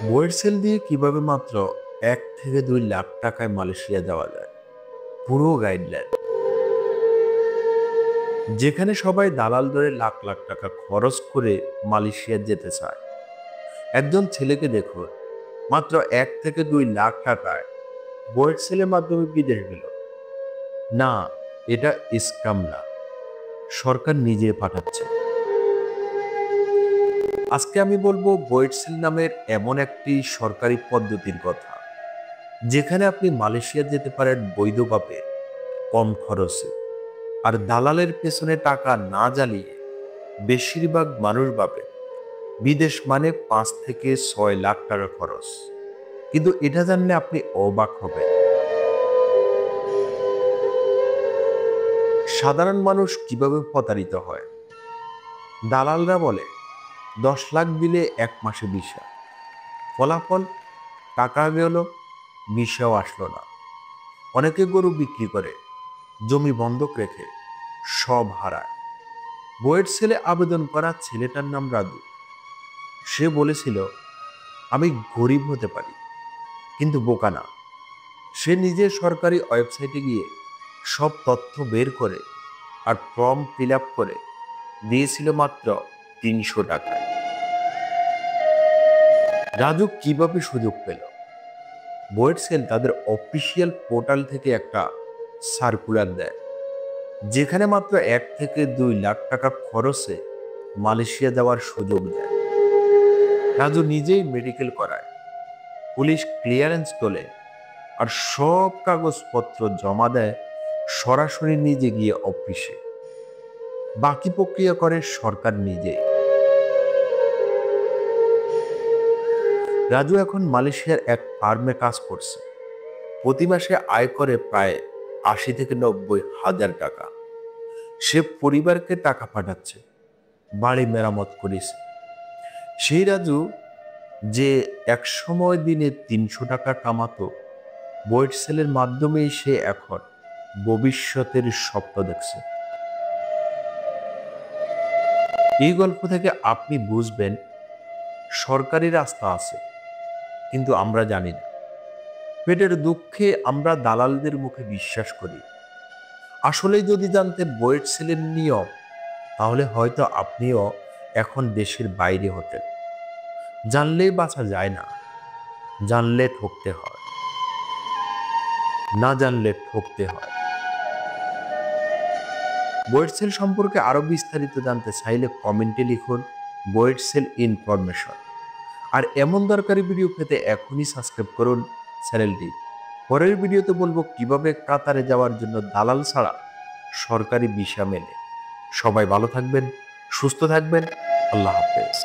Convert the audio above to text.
BUET sell দিয়ে কিভাবে মাত্র 1 থেকে 2 লাখ টাকায় মালয়েশিয়া যাওয়া যায়, পুরো গাইডলাইন। যেখানে সবাই দালাল ধরে লাখ লাখ টাকা খরচ করে মালয়েশিয়া যেতে চায়, একজন ছেলেকে দেখুন মাত্র 1 থেকে 2 লাখ টাকায় বুয়েট সেলের মাধ্যমে বিদেশ গেল। না, এটা স্ক্যাম না, সরকার নিজে পাঠাচ্ছে। আজকে আমি বলবো বুয়েট সেল নামের এমন একটি সরকারি পদ্ধতির কথা, যেখানে আপনি মালয়েশিয়া যেতে পারেন বৈধভাবে, কম খরচে, আর দালালের পেছনে টাকা না জ্বালিয়ে। বেশিরভাগ মানুষ ভাবে বিদেশ মানে 5 থেকে 6 লাখ টাকা খরচ, কিন্তু এটা জানলে আপনি অবাক হবেন। সাধারণ মানুষ কিভাবে প্রতারিত হয়। দালালরা বলে 10 লাখ দিলে 1 মাসে ভিসা। ফলাফল, টাকা গেল, ভিসাও আসলো না। অনেকে গরু বিক্রি করে, জমি বন্ধক রেখে সব হারায়। বুয়েট সেলে আবেদন করা ছেলেটার নাম রাজু। সে বলেছিল, আমি গরিব হতে পারি কিন্তু বোকা না। সে নিজে সরকারি ওয়েবসাইটে গিয়ে সব তথ্য বের করে আর ফর্ম ফিল আপ করে দিয়েছিল মাত্র 300 টাকায়। রাজু কিভাবে সুযোগ পেল? বুয়েট সেল তাদের অফিসিয়াল পোর্টাল থেকে একটা সার্কুলার দেয়, যেখানে মাত্র 1 থেকে 2 লাখ টাকা খরচে মালয়েশিয়া যাওয়ার সুযোগ দেয়। রাজু নিজেই মেডিকেল করায়, পুলিশ ক্লিয়ারেন্স তোলে, আর সব কাগজপত্র জমা দেয় সরাসরি নিজে গিয়ে অফিসে। বাকি প্রক্রিয়া করে সরকার নিজেই। রাজু এখন মালয়েশিয়ার এক ফার্মে কাজ করছে। প্রতি মাসে আয় করে প্রায় 80 থেকে 90 হাজার টাকা। সে পরিবারকে টাকা পাঠাচ্ছে, বাড়ি মেরামত করেছে। সেই রাজু যে একসময় দিনে 300 টাকা কামাতো, বুয়েট সেলের মাধ্যমেই সে এখন ভবিষ্যতের স্বপ্ন দেখছে। এই গল্প থেকে আপনি বুঝবেন, সরকারি রাস্তা আছে, কিন্তু আমরা জানি না। পেটের দুঃখে আমরা দালালদের মুখে বিশ্বাস করি। আসলে যদি জানতেন বুয়েট সেলের নিয়ম, তাহলে হয়তো আপনিও এখন দেশের বাইরে হতেন। জানলেই বাঁচা যায় না, জানলে ঠকতে হয়, না জানলে ঠকতে হয়। বুয়েট সেল সম্পর্কে আরো বিস্তারিত জানতে চাইলে কমেন্টে লিখুন বুয়েট সেল ইনফরমেশন। আর এমন দরকারি ভিডিও পেতে এখনই সাবস্ক্রাইব করুন চ্যানেলটি। পরের ভিডিওতে বলবো কিভাবে কাতারে যাওয়ার জন্য দালাল ছাড়া সরকারি ভিসা মেলে। সবাই ভালো থাকবেন, সুস্থ থাকবেন। আল্লাহ হাফেজ।